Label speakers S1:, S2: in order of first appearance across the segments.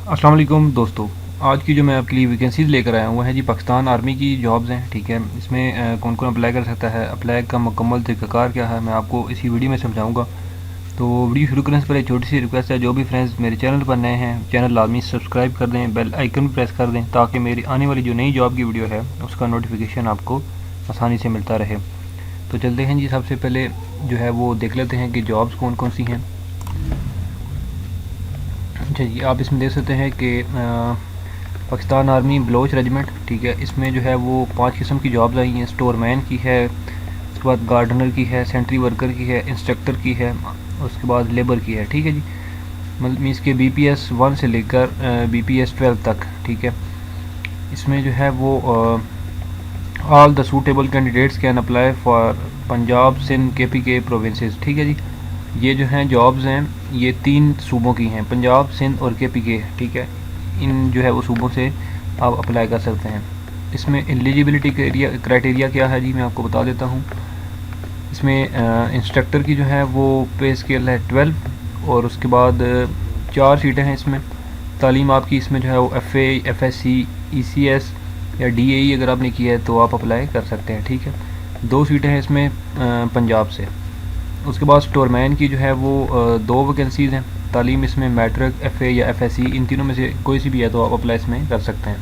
S1: अस्सलाम वालेकुम दोस्तों। आज की जो मैं आपके लिए वैकेंसीज़ लेकर आया हूँ वो है जी पाकिस्तान आर्मी की जॉब्स हैं। ठीक है, इसमें कौन कौन अप्लाई कर सकता है, अप्लाई का मुकम्मल तरीक़ाकार क्या है, मैं आपको इसी वीडियो में समझाऊंगा। तो वीडियो शुरू करने से पहले छोटी सी रिक्वेस्ट है, जो भी फ्रेंड्स मेरे चैनल पर नए हैं चैनल लाजमी सब्सक्राइब कर दें, बेल आइकन प्रेस कर दें ताकि मेरी आने वाली जो नई जॉब की वीडियो है उसका नोटिफिकेशन आपको आसानी से मिलता रहे। तो चलते हैं जी, सबसे पहले जो है वो देख लेते हैं कि जॉब्स कौन कौन सी हैं। अच्छा जी, आप इसमें देख सकते हैं कि पाकिस्तान आर्मी बलोच रेजिमेंट, ठीक है, इसमें जो है वो 5 किस्म की जॉब्स आई हैं। स्टोर मैन की है, उसके बाद गार्डनर की है, सेंट्री वर्कर की है, इंस्ट्रक्टर की है, उसके बाद लेबर की है। ठीक है जी, मतलब मीन्स के BPS 1 से लेकर BPS 12 तक। ठीक है, इसमें जो है वो all the suitable candidates can apply for Punjab Sindh KPK provinces. ठीक है जी, ये जो हैं जॉब्स हैं ये 3 सूबों की हैं, पंजाब सिंध और KPK। ठीक है, इन जो है वो सूबों से आप अप्लाई कर सकते हैं। इसमें एलिजिबिलिटी क्राइटेरिया क्या है जी, मैं आपको बता देता हूँ। इसमें इंस्ट्रक्टर की जो है वो पे स्केल है 12 और उसके बाद 4 सीटें हैं इसमें। तालीम आपकी इसमें जो है वो FA FSC ECS या DAE अगर आपने की है तो आप अप्लाई कर सकते हैं। ठीक है, 2 सीटें हैं इसमें पंजाब से। उसके बाद स्टोर मैन की जो है वो 2 वैकेंसीज़ हैं। तालीम इसमें मैट्रिक FA या FSC इन तीनों में से कोई सी भी है तो आप अप्लाई इसमें कर सकते हैं।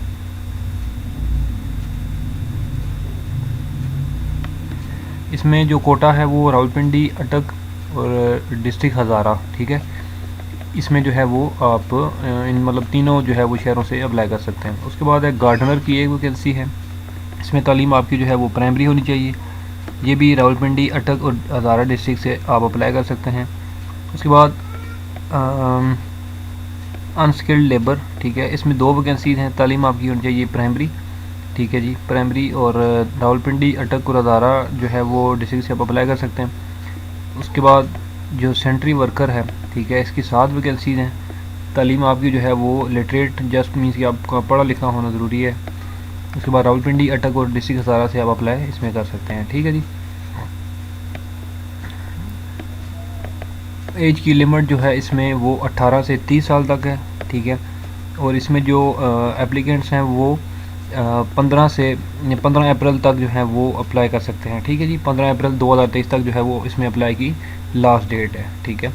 S1: इसमें जो कोटा है वो रावलपिंडी, अटक और डिस्ट्रिक्ट हज़ारा। ठीक है, इसमें जो है वो आप इन मतलब तीनों जो है वो शहरों से अप्लाई कर सकते हैं। उसके बाद एक गार्डनर की एक वैकेंसी है, इसमें तालीम आपकी जो है वो प्राइमरी होनी चाहिए। ये भी रावलपिंडी, अटक और हज़ारा डिस्ट्रिक्ट से आप अप्लाई कर सकते हैं। उसके बाद अनस्किल्ड लेबर, ठीक है, इसमें 2 वैकेंसीज़ हैं। तालीम आपकी होनी चाहिए प्राइमरी, ठीक है जी, प्राइमरी, और रावलपिंडी, अटक और हज़ारा जो है वो डिस्ट्रिक्ट से आप अप्लाई कर सकते हैं। उसके बाद जो सेंट्री वर्कर है, ठीक है, इसकी 7 वैकेंसीज़ हैं। तालीम आपकी जो है वो लिटरेट जस्ट मीन्स कि आपका पढ़ा लिखा होना ज़रूरी है। उसके बाद रावलपिंडी, अटक और डिस्ट्रिक्ट हज़ारा से आप अप्लाई इसमें कर सकते हैं। ठीक है जी, एज की लिमिट जो है इसमें वो 18 से 30 साल तक है। ठीक है, और इसमें जो एप्लीकेंट्स हैं वो 15 अप्रैल तक जो है वो अप्लाई कर सकते हैं। ठीक है जी, 15 अप्रैल 2023 तक जो है वो इसमें अप्लाई की लास्ट डेट है। ठीक है,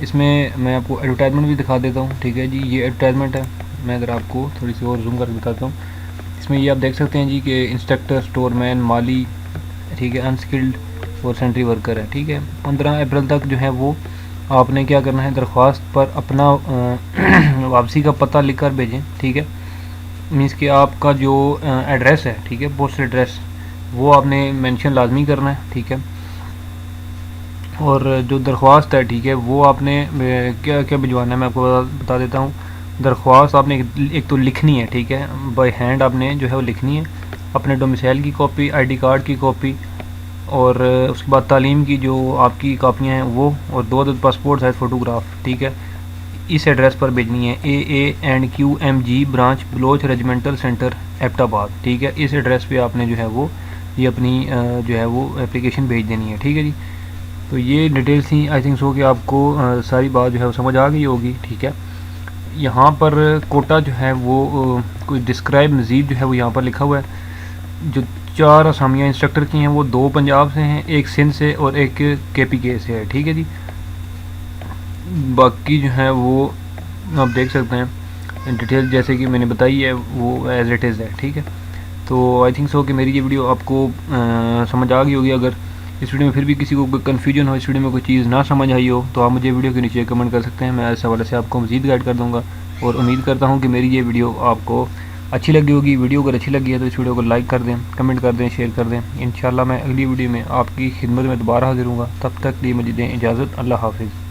S1: इसमें मैं आपको एडवर्टाइजमेंट भी दिखा देता हूँ। ठीक है जी, ये एडवर्टाइजमेंट है, मैं अगर आपको थोड़ी सी और जूम करके बताता हूँ। इसमें ये आप देख सकते हैं जी कि इंस्ट्रक्टर, स्टोर मैन, माली, ठीक है, अनस्किल्ड और सेंट्री वर्कर है। ठीक है, 15 अप्रैल तक जो है वो आपने क्या करना है, दरख्वास्त पर अपना वापसी का पता लिख कर भेजें। ठीक है, मीन्स कि आपका जो एड्रेस है, ठीक है, पोस्टल एड्रेस, वो आपने मेंशन लाजमी करना है। ठीक है, और जो दरख्वास्त है, ठीक है, वो आपने क्या क्या भिजवाना है मैं आपको बता देता हूँ। दरख्वास्त आपने एक तो लिखनी है, ठीक है, बाय हैंड आपने जो है वो लिखनी है, अपने डोमिसाइल की कॉपी, ID कार्ड की कॉपी, और उसके बाद तालीम की जो आपकी कापियाँ हैं वो, और 2 पासपोर्ट साइज़ फ़ोटोग्राफ। ठीक है, इस एड्रेस पर भेजनी है, AA&QMG branch Baloch regimental centre Abbottabad. ठीक है, इस एड्रेस पे आपने जो है वो ये अपनी जो है वो एप्लीकेशन भेज देनी है। ठीक है जी, तो ये डिटेल्स थी। आई थिंक सो कि आपको सारी बात जो है वो समझ आ गई होगी। ठीक है, यहाँ पर कोटा जो है वो कोई डिस्क्राइब मज़ीद जो है वो यहाँ पर लिखा हुआ है। जो 4 असामियाँ इंस्ट्रक्टर की हैं वो 2 पंजाब से हैं, 1 सिंध से और 1 KPK से है। ठीक है जी, बाकी जो है वो आप देख सकते हैं डिटेल जैसे कि मैंने बताई है वो एज इट इज़ है। ठीक है, तो आई थिंक सो कि मेरी ये वीडियो आपको समझ आ गई होगी। अगर इस वीडियो में फिर भी किसी को कोई कन्फ्यूजन हो, इस वीडियो में कोई चीज़ ना समझ आई हो, तो आप मुझे वीडियो के नीचे कमेंट कर सकते हैं, मैं इस हवाले से आपको मज़ीद गाइड कर दूँगा। और उम्मीद करता हूँ कि मेरी ये वीडियो आपको अच्छी लगी होगी। वीडियो अगर अच्छी लगी है तो इस वीडियो को लाइक कर दें, कमेंट कर दें, शेयर कर दें। इंशाल्लाह मैं अगली वीडियो में आपकी खिदमत में दोबारा हाजिर हूँगा। तब तक लिए मुझे दें इजाज़त। अल्लाह हाफिज़।